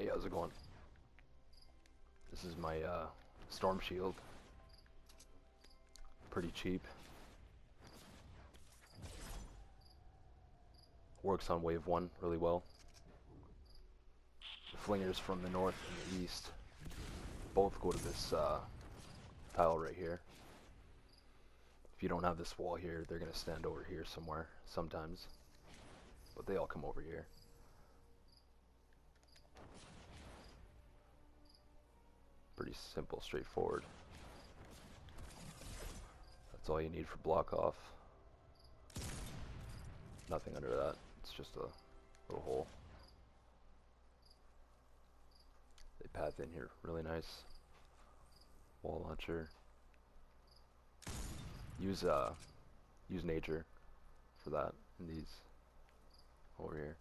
Hey, how's it going? This is my storm shield. Pretty cheap. Works on wave 1 really well. The flingers from the north and the east both go to this tile right here. If you don't have this wall here, they're going to stand over here somewhere sometimes. But they all come over here. Pretty simple, straightforward. That's all you need for block off. Nothing under that. It's just a little hole. They path in here really nice. Wall launcher. Use nature for that in these over here.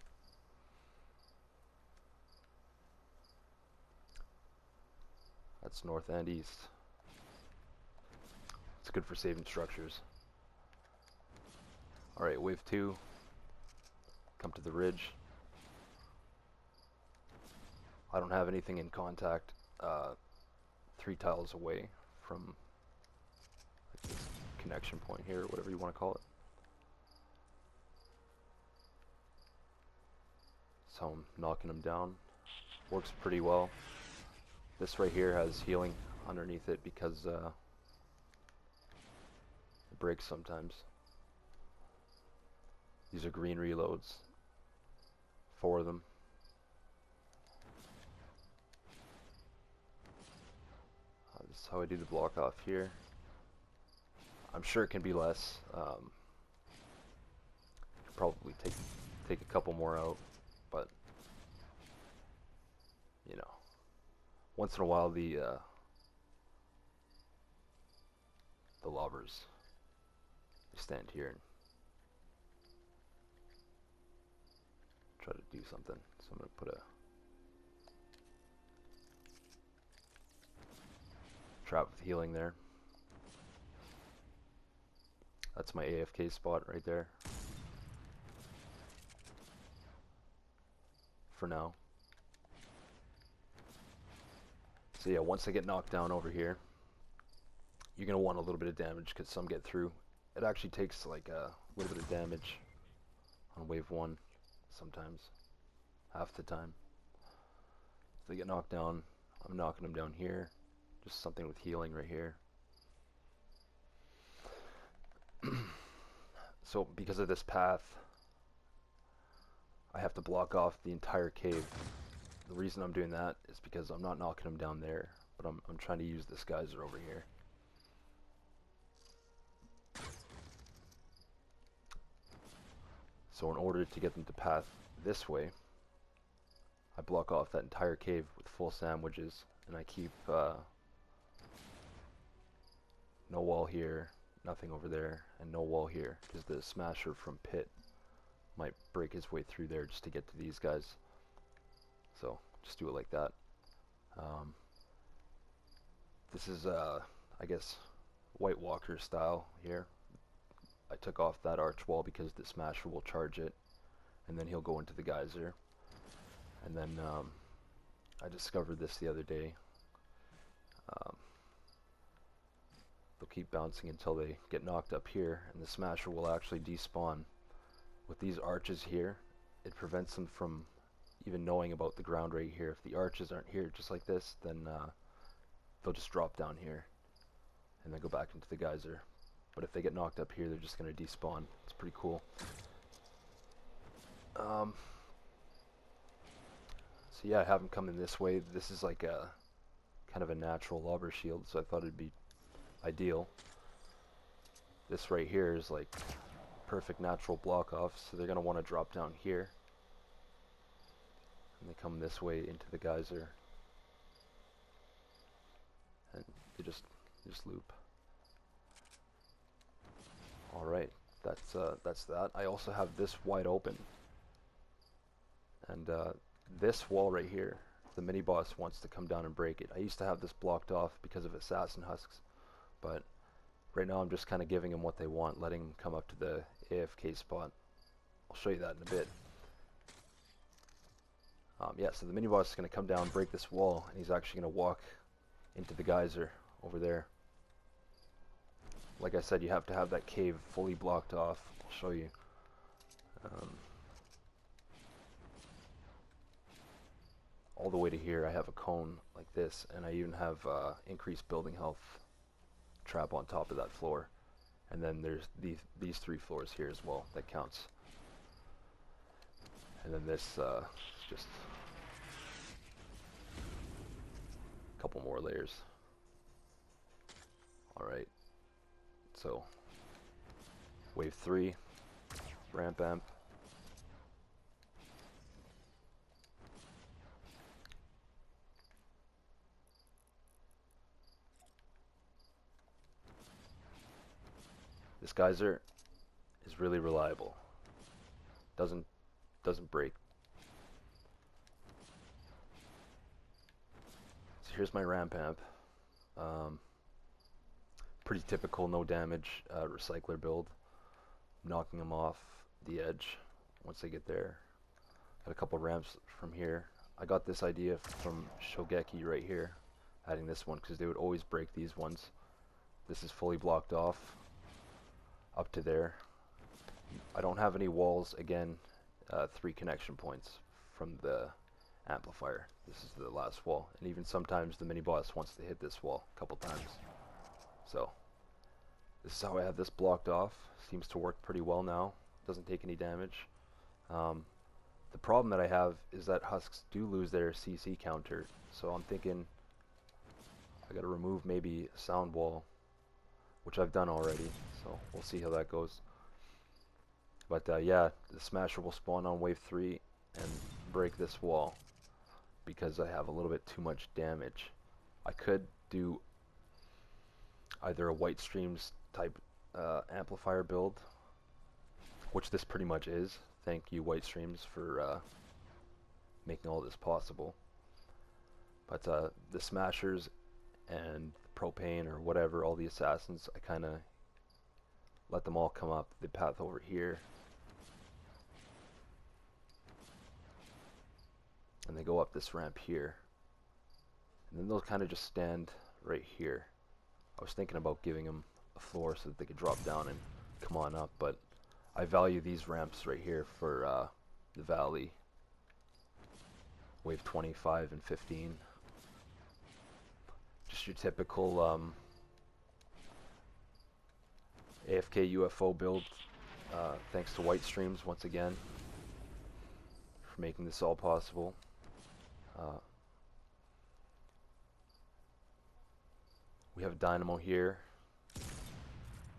That's north and east. It's good for saving structures. Alright, wave 2. Come to the ridge. I don't have anything in contact 3 tiles away from like this connection point here, or whatever you want to call it. So I'm knocking them down. Works pretty well. This right here has healing underneath it because it breaks sometimes. These are green reloads. 4 of them. This is how I do the block off here. I'm sure it can be less. Probably take a couple more out, but you know, once in a while the lobbers stand here and try to do something. So I'm going to put a trap with healing there. That's my AFK spot right there. For now. So yeah, once I get knocked down over here, you're going to want a little bit of damage because some get through. It actually takes like a little bit of damage on wave 1 sometimes. Half the time. If they get knocked down, I'm knocking them down here. Just something with healing right here. So because of this path, I have to block off the entire cave. The reason I'm doing that is because I'm not knocking them down there, but I'm trying to use this geyser over here. So in order to get them to path this way, I block off that entire cave with full sandwiches, and I keep no wall here, nothing over there, and no wall here, because the smasher from pit might break his way through there just to get to these guys. So just do it like that. This is I guess whitewalker style here. I took off that arch wall because the smasher will charge it, and then he'll go into the geyser. And then I discovered this the other day. They'll keep bouncing until they get knocked up here, and the smasher will actually despawn. With these arches here, it prevents them from even knowing about the ground right here. If the arches aren't here just like this, then they'll just drop down here and then go back into the geyser. But if they get knocked up here, they're just going to despawn. It's pretty cool. So yeah, I have them coming this way. This is like a kind of a natural lobber shield, so I thought it'd be ideal. This right here is like perfect natural block off, so they're going to want to drop down here. And they come this way into the geyser. And they just loop. Alright, that's that. I also have this wide open. And this wall right here, the mini boss wants to come down and break it. I used to have this blocked off because of assassin husks, but right now I'm just kind of giving them what they want, letting them come up to the AFK spot. I'll show you that in a bit. Yeah, so the mini boss is going to come down, break this wall, and he's actually going to walk into the geyser over there. Like I said, you have to have that cave fully blocked off. I'll show you. All the way to here, I have a cone like this, and I even have increased building health trap on top of that floor. And then there's these 3 floors here as well. That counts. And then this is just a couple more layers. Alright, so wave 3, ramp amp. This geyser is really reliable. Doesn't break. So here's my ramp amp. Pretty typical, no damage recycler build. Knocking them off the edge once they get there. Got a couple ramps from here. I got this idea from Shogeki right here, adding this one because they would always break these ones. This is fully blocked off up to there. I don't have any walls, again, 3 connection points from the amplifier. This is the last wall, and even sometimes the mini boss wants to hit this wall a couple times. So this is how I have this blocked off. Seems to work pretty well now. Doesn't take any damage. The problem that I have is that husks do lose their CC counter, so I'm thinking I gotta remove maybe a sound wall, which I've done already, so we'll see how that goes. But yeah, the smasher will spawn on wave 3 and break this wall because I have a little bit too much damage. I could do either a Whitestreams type amplifier build, which this pretty much is. Thank you, Whitestreams, for making all this possible. But the smashers and propane or whatever, all the assassins, I kind of let them all come up the path over here, and they go up this ramp here, and then they'll kind of just stand right here. I was thinking about giving them a floor so that they could drop down and come on up, but I value these ramps right here for the valley, wave 25 and 15. Just your typical AFK UFO build. Thanks to Whitestreams once again for making this all possible. We have a dynamo here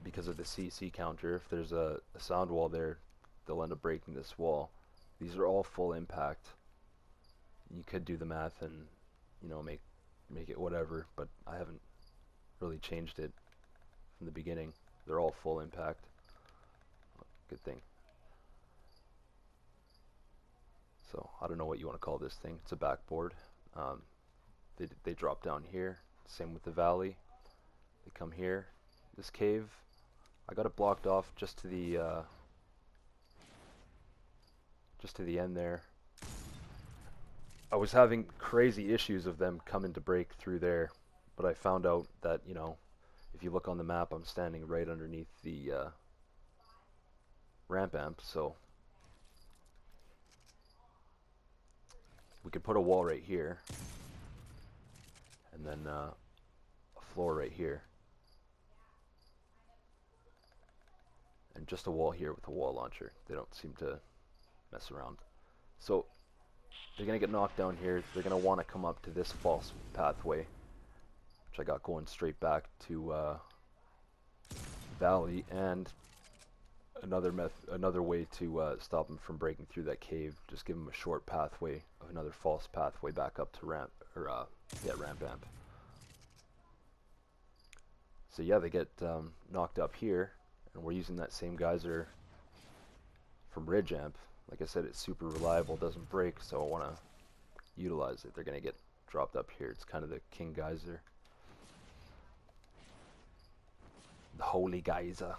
because of the CC counter. If there's a sound wall there, they'll end up breaking this wall. These are all full impact. You could do the math and, you know, make it whatever, but I haven't really changed it from the beginning. They're all full impact. Good thing. So I don't know what you want to call this thing. It's a backboard. They drop down here. Same with the valley. They come here. This cave, I got it blocked off just to the end there. I was having crazy issues of them coming to break through there, but I found out that, you know, if you look on the map, I'm standing right underneath the ramp amp, so we could put a wall right here, and then a floor right here, and just a wall here with a wall launcher. They don't seem to mess around. So they're going to get knocked down here. They're going to want to come up to this false pathway, which I got going straight back to Valley, and another way to stop them from breaking through that cave. Just give them a short pathway of another false pathway back up to ramp amp. So yeah, they get knocked up here, and we're using that same geyser from Ridge Amp. Like I said, it's super reliable, doesn't break, so I want to utilize it. They're going to get dropped up here. It's kind of the king geyser. The holy geyser.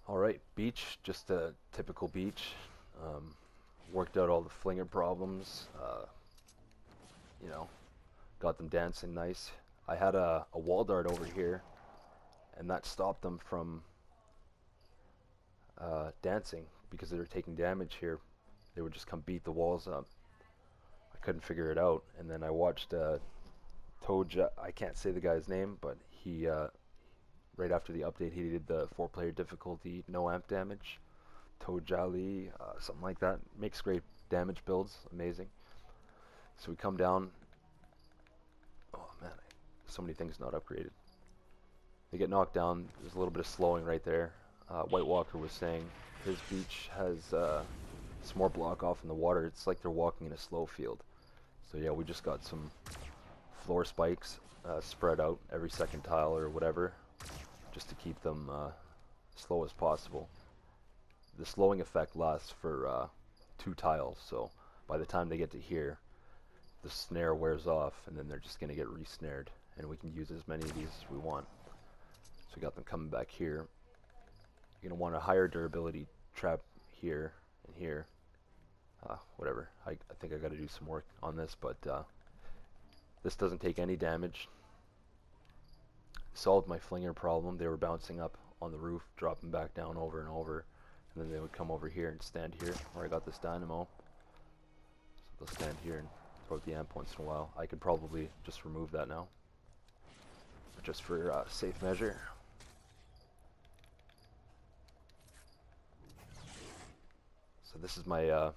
Alright, beach, just a typical beach. Um, Worked out all the flinger problems, you know, got them dancing nice. I had a wall dart over here, and that stopped them from dancing because they were taking damage here. They would just come beat the walls up. I couldn't figure it out, and then I watched I can't say the guy's name, but he, right after the update, he did the 4-player difficulty, no amp damage. Tohajiilee, something like that. Makes great damage builds, amazing. So we come down. Oh man, so many things not upgraded. They get knocked down. There's a little bit of slowing right there. Whitewalker was saying his beach has some more block off in the water. It's like they're walking in a slow field. So yeah, we just got some floor spikes spread out every second tile or whatever, just to keep them slow as possible. The slowing effect lasts for 2 tiles, so by the time they get to here, the snare wears off, and then they're just going to get re-snared, and we can use as many of these as we want. So we got them coming back here. You're going to want a higher durability trap here and here. Whatever. I think I got to do some work on this, but this doesn't take any damage. Solved my flinger problem. They were bouncing up on the roof, dropping back down over and over. And then they would come over here and stand here where I got this dynamo. So they'll stand here and throw out the amp once in a while. I could probably just remove that now, just for safe measure. So this is my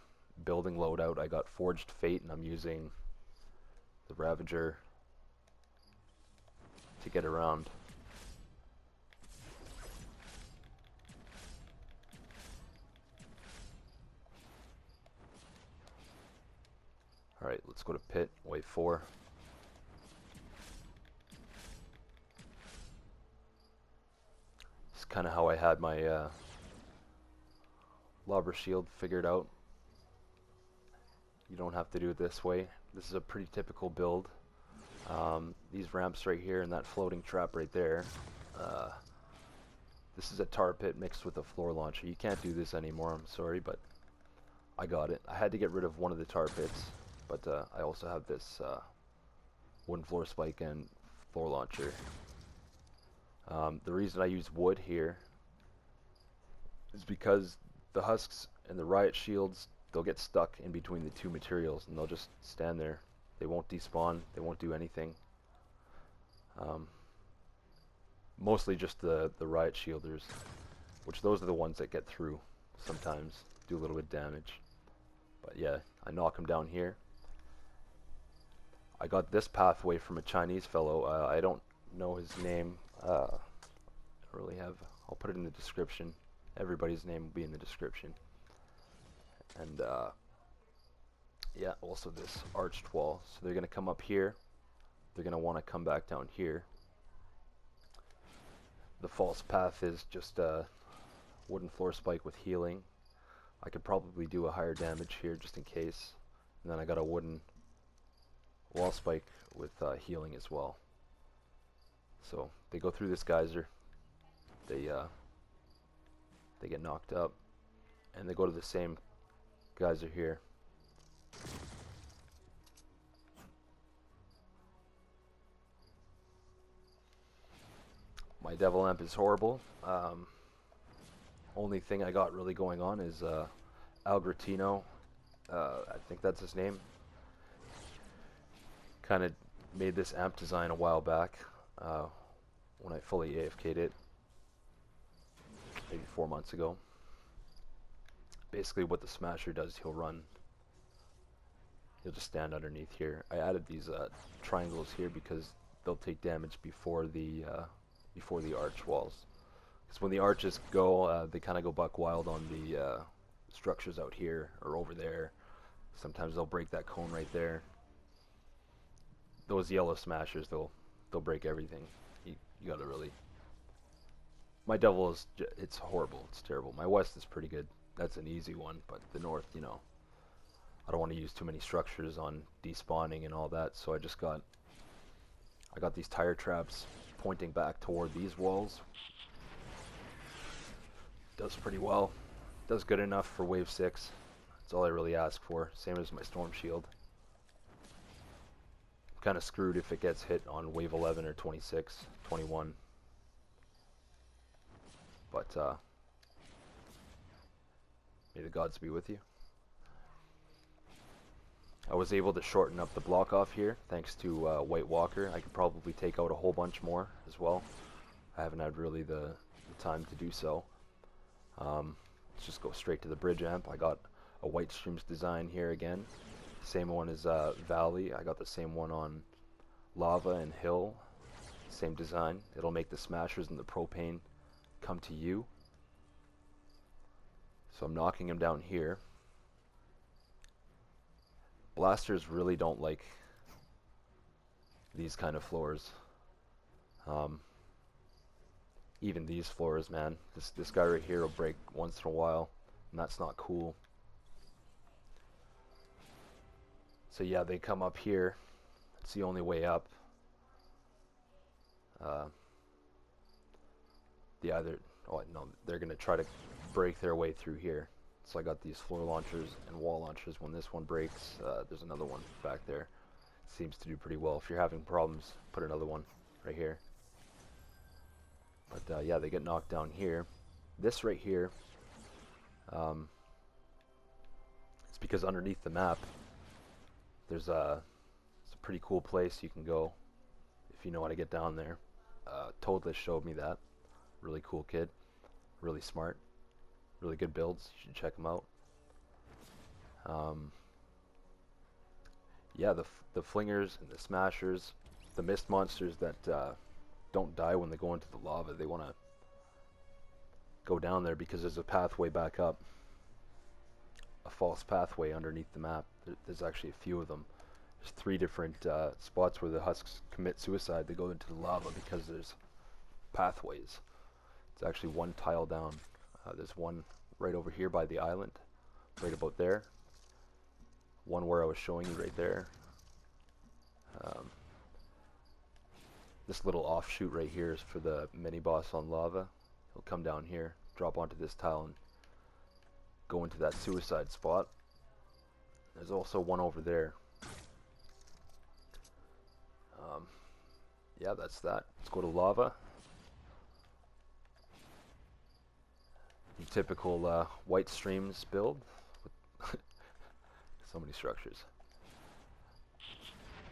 building loadout. I got Forged Fate, and I'm using the Ravager to get around. Alright, let's go to pit, wave 4. This is kind of how I had my lobber shield figured out. You don't have to do it this way. This is a pretty typical build. These ramps right here and that floating trap right there. This is a tar pit mixed with a floor launcher. You can't do this anymore, I'm sorry, but I got it. I had to get rid of one of the tar pits, but I also have this wooden floor spike and floor launcher. The reason I use wood here is because the husks and the riot shields, they'll get stuck in between the two materials and they'll just stand there. They won't despawn, they won't do anything. Mostly just the riot shielders, which those are the ones that get through sometimes, do a little bit of damage. But yeah, I knock them down here. I got this pathway from a Chinese fellow. I don't know his name. I don't really have. I'll put it in the description. Everybody's name will be in the description. And yeah, also this arched wall. So they're going to come up here. They're going to want to come back down here. The false path is just a wooden floor spike with healing. I could probably do a higher damage here just in case. And then I got a wooden wall spike with healing as well. So they go through this geyser. They get knocked up, and they go to the same geyser here. My devil amp is horrible. Only thing I got really going on is algretinho. I think that's his name. Kind of made this amp design a while back when I fully AFK'd it, maybe 4 months ago. Basically what the smasher does, he'll just stand underneath here. I added these triangles here because they'll take damage before the arch walls. Because when the arches go, they kind of go buck wild on the structures out here or over there. Sometimes they'll break that cone right there. Those yellow smashers, they'll break everything. You gotta really. My devil is it's horrible. It's terrible. My west is pretty good. That's an easy one, but the north, you know, I don't want to use too many structures on despawning and all that. So I got these tire traps pointing back toward these walls. Does pretty well. Does good enough for wave 6. That's all I really ask for. Same as my storm shield. I'm kind of screwed if it gets hit on wave 11 or 26, 21. But may the gods be with you. I was able to shorten up the block off here thanks to Whitewalker. I could probably take out a whole bunch more as well. I haven't had really the time to do so. Let's just go straight to the bridge amp. I got a Whitestreams design here again. Same one as Valley. I got the same one on Lava and Hill. Same design. It'll make the smashers and the propane come to you. So I'm knocking them down here. Blasters really don't like these kind of floors. Even these floors, man. This guy right here will break once in a while, and that's not cool. So yeah, they come up here. It's the only way up. They're gonna try to break their way through here. So I got these floor launchers and wall launchers. When this one breaks, there's another one back there. Seems to do pretty well. If you're having problems, put another one right here. But yeah, they get knocked down here. This right here, it's because underneath the map, it's a pretty cool place you can go if you know how to get down there. Toadless showed me that. Really cool kid, really smart, really good builds. You should check him out. Yeah, the flingers and the smashers, the mist monsters that don't die when they go into the lava. They want to go down there because there's a pathway back up, a false pathway underneath the map. There's actually a few of them. There's 3 different spots where the husks commit suicide. They go into the lava because there's pathways. It's actually 1 tile down. There's one right over here by the island, right about there. One where I was showing you right there. This little offshoot right here is for the mini boss on lava. He'll come down here, drop onto this tile, and go into that suicide spot. There's also one over there. Yeah, that's that. Let's go to lava. Your typical Whitestreams build. So many structures.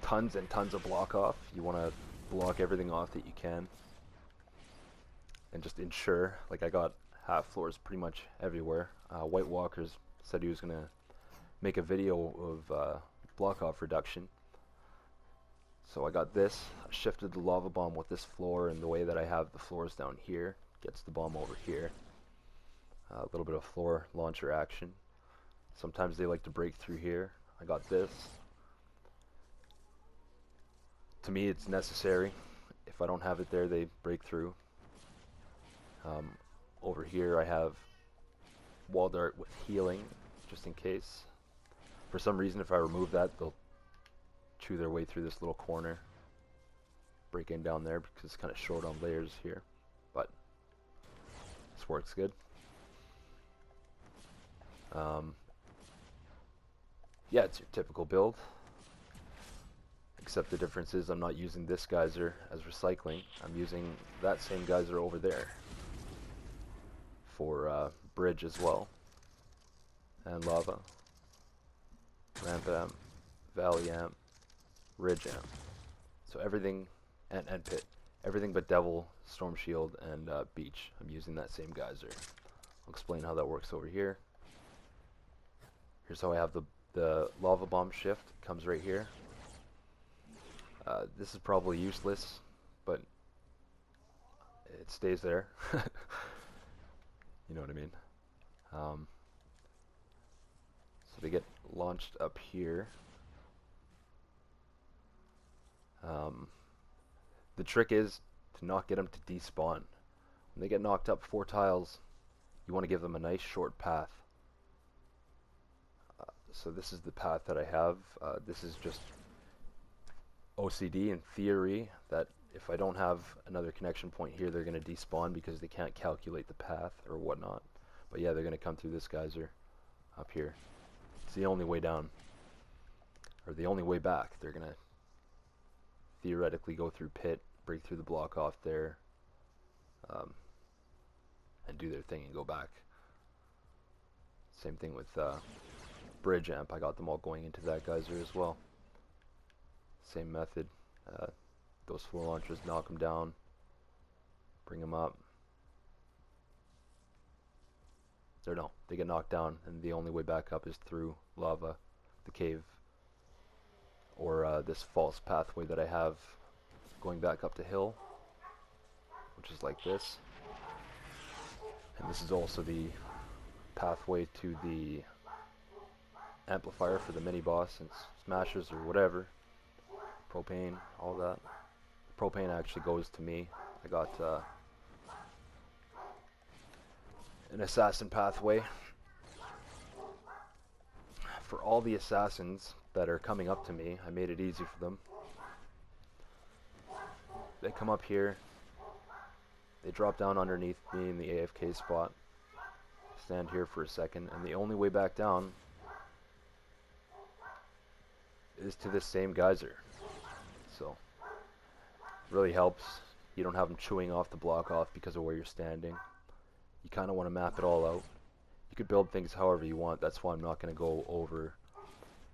Tons and tons of block off. You want to block everything off that you can. And just ensure, like I got half floors pretty much everywhere. Whitewalkers said he was going to make a video of block off reduction. So I got this. I shifted the lava bomb with this floor, and the way that I have the floors down here gets the bomb over here. A little bit of floor launcher action. Sometimes they like to break through here. I got this. To me, it's necessary. If I don't have it there, they break through. Over here, I have wall dart with healing, just in case. For some reason, if I remove that, they'll chew their way through this little corner. Break in down there because it's kind of short on layers here. But this works good. Yeah, it's your typical build. Except the difference is I'm not using this geyser as recycling. I'm using that same geyser over there for bridge as well. And lava. Ramp amp, valley amp, ridge amp. So everything, and pit. Everything but devil, storm shield, and beach. I'm using that same geyser. I'll explain how that works over here. Here's how I have the lava bomb shift. Comes right here. This is probably useless, but it stays there. You know what I mean? So they get launched up here. The trick is to not get them to despawn. When they get knocked up 4 tiles, you want to give them a nice short path. So this is the path that I have. This is just OCD and theory that if I don't have another connection point here, they're going to despawn because they can't calculate the path or whatnot. But yeah, they're going to come through this geyser up here. It's the only way down, or the only way back. They're going to theoretically go through pit, break through the block off there, and do their thing and go back. Same thing with bridge amp. I got them all going into that geyser as well. Same method. Those floor launchers, knock them down, bring them up. Or no, they get knocked down, and the only way back up is through lava, the cave, or this false pathway that I have going back up the hill, which is like this. And this is also the pathway to the amplifier for the mini boss and smashers or whatever. Propane, all that. Propane actually goes to me. I got an assassin pathway for all the assassins that are coming up to me. I made it easy for them. They come up here, they drop down underneath me in the AFK spot, stand here for a second, and the only way back down is to this same geyser. So really helps. You don't have them chewing off the block off because of where you're standing. You kind of want to map it all out. You could build things however you want. That's why I'm not going to go over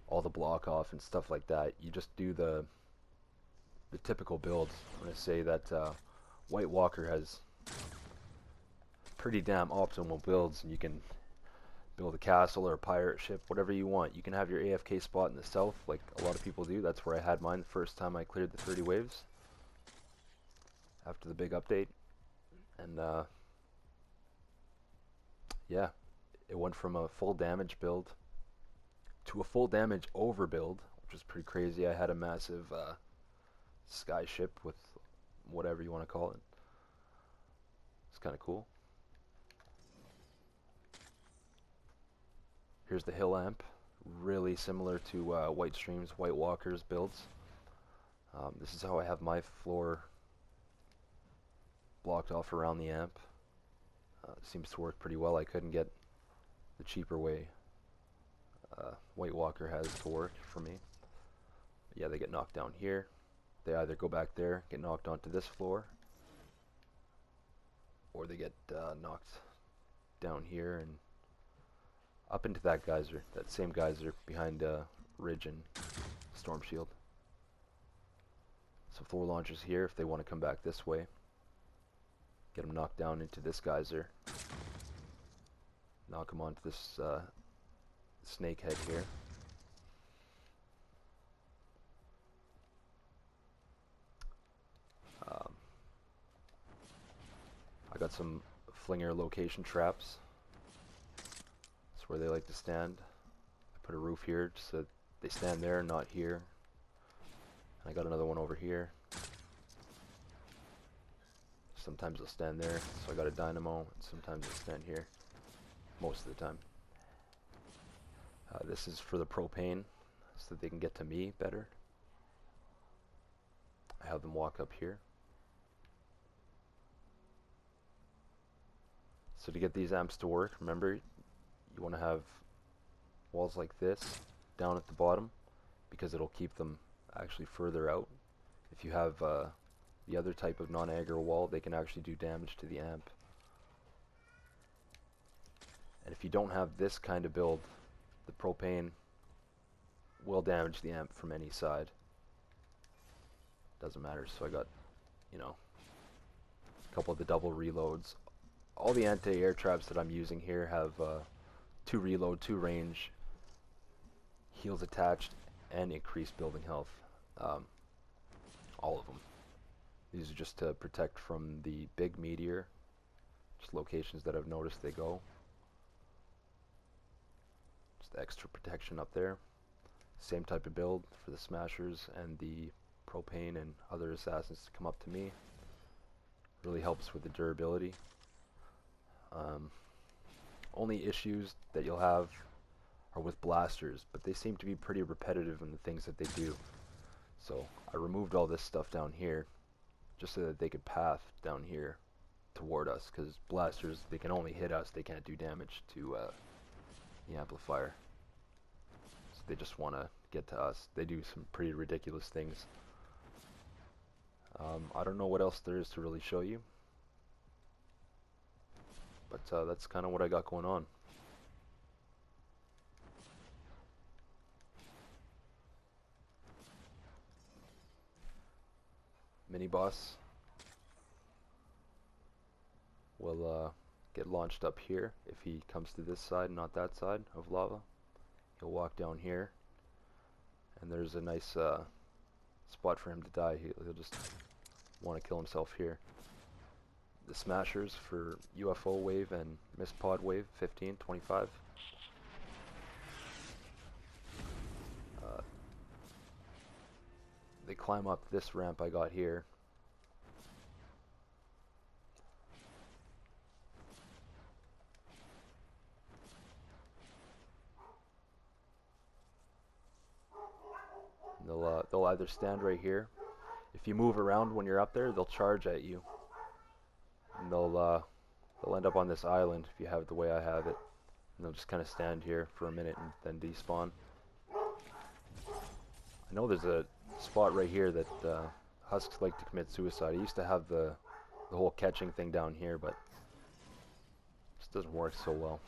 all the block off and stuff like that. You just do the typical builds. I'm going to say that Whitewalker has pretty damn optimal builds, and you can build a castle or a pirate ship, whatever you want. You can have your AFK spot in the south like a lot of people do. That's where I had mine the first time I cleared the 30 waves after the big update. And yeah, it went from a full damage build to a full damage over build, which was pretty crazy. I had a massive sky ship with whatever you want to call it. It's kind of cool. Here's the hill amp, really similar to Whitestreams, Whitewalker's builds. This is how I have my floor blocked off around the amp. It seems to work pretty well. I couldn't get the cheaper way Whitewalker has to work for me. But yeah, they get knocked down here. They either go back there, get knocked onto this floor, or they get knocked down here and up into that geyser, that same geyser behind Ridge and Storm Shield. So floor launchers here if they want to come back this way. Get them knocked down into this geyser. Knock them onto this snake head here. I got some flinger location traps. That's where they like to stand. I put a roof here so that they stand there, not here. I got another one over here. Sometimes they'll stand there, so I got a dynamo, and sometimes they'll stand here, most of the time. This is for the propane, so that they can get to me better. I have them walk up here. So to get these amps to work, remember, you want to have walls like this down at the bottom, because it'll keep them actually further out. If you have the other type of non-aggro wall, they can actually do damage to the amp. And if you don't have this kind of build, the propane will damage the amp from any side. Doesn't matter. So I got, you know, a couple of the double reloads. All the anti-air traps that I'm using here have 2 reload, 2 range, heals attached, and increased building health. All of them. These are just to protect from the big meteor. Just locations that I've noticed they go. Just extra protection up there. Same type of build for the smashers and the propane and other assassins to come up to me. Really helps with the durability. Only issues that you'll have are with blasters, but they seem to be pretty repetitive in the things that they do. So I removed all this stuff down here just so that they could path down here toward us, because blasters, they can only hit us, they can't do damage to the amplifier. So they just want to get to us. They do some pretty ridiculous things. I don't know what else there is to really show you, but that's kind of what I got going on. Mini boss will get launched up here if he comes to this side, not that side of lava. He'll walk down here, and there's a nice spot for him to die. He'll just want to kill himself here. The smashers for UFO wave and mist pod wave 15, 25. They climb up this ramp I got here. They'll either stand right here. If you move around when you're up there, they'll charge at you, and they'll end up on this island if you have it the way I have it, and they'll just kind of stand here for a minute and then despawn. I know there's a spot right here that husks like to commit suicide. I used to have the whole catching thing down here, but it just doesn't work so well.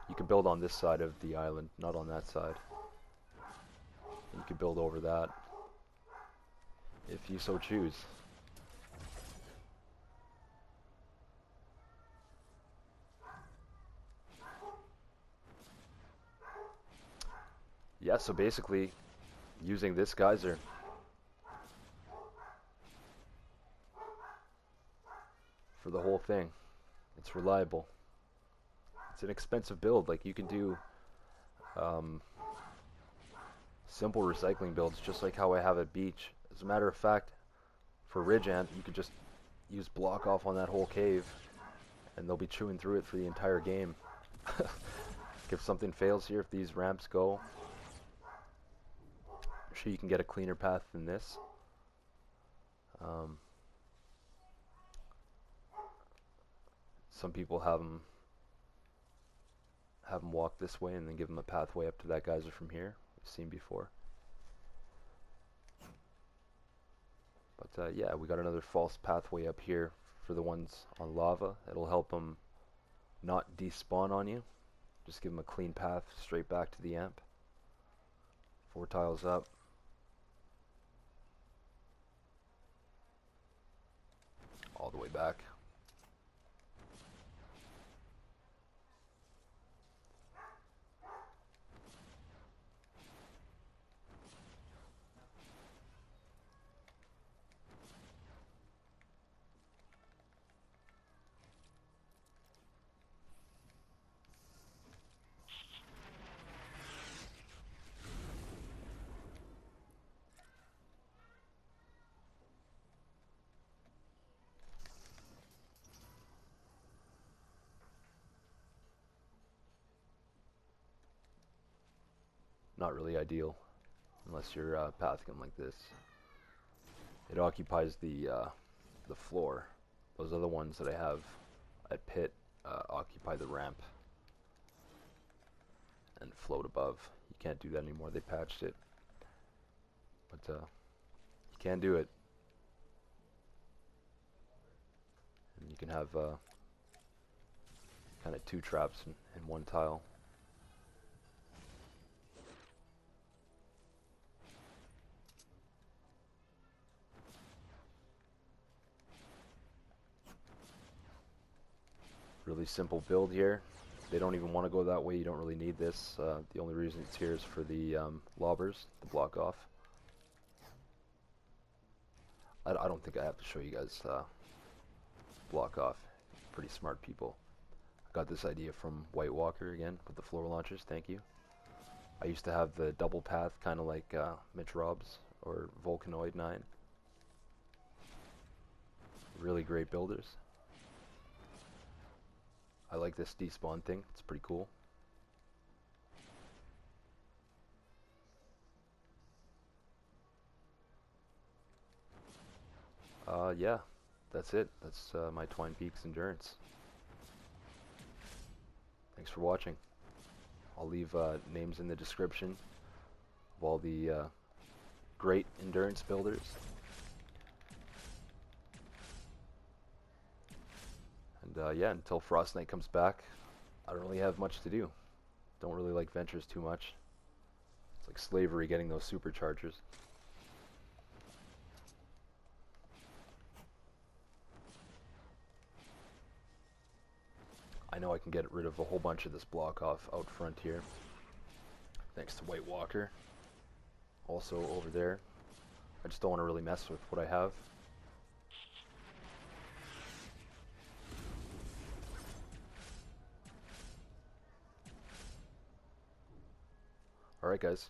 You can build on this side of the island, not on that side. You can build over that if you so choose. Yeah, so basically using this geyser for the whole thing. It's reliable. It's an expensive build. Like, you can do simple recycling builds just like how I have at beach. As a matter of fact, for ridge ant, you could just use block off on that whole cave and they'll be chewing through it for the entire game. If something fails here, if these ramps go, I'm sure you can get a cleaner path than this. Some people have them walk this way and then give them a pathway up to that geyser from here. We've seen before. But yeah, we got another false pathway up here for the ones on lava. It'll help them not despawn on you. Just give them a clean path straight back to the amp. 4 tiles up. All the way back. Not really ideal unless you're pathing like this. It occupies the floor. Those other ones that I have at pit occupy the ramp and float above. You can't do that anymore. They patched it, but you can do it. And you can have kind of 2 traps in 1 tile. Really simple build here. They don't even want to go that way. You don't really need this. The only reason it's here is for the lobbers to block off. I don't think I have to show you guys block off. Pretty smart people. I got this idea from Whitewalker again with the floor launchers. Thank you. I used to have the double path, kind of like Mitch Rob's or Volcanoid 9. Really great builders. I like this despawn thing. It's pretty cool. Yeah, that's it. That's my Twine Peaks endurance. Thanks for watching. I'll leave names in the description of all the great endurance builders. And yeah, until Frost Knight comes back, I don't really have much to do. Don't really like ventures too much. It's like slavery getting those superchargers. I know I can get rid of a whole bunch of this block off out front here, thanks to Whitewalker. Also over there, I just don't want to really mess with what I have. Alright guys,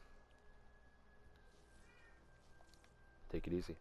take it easy.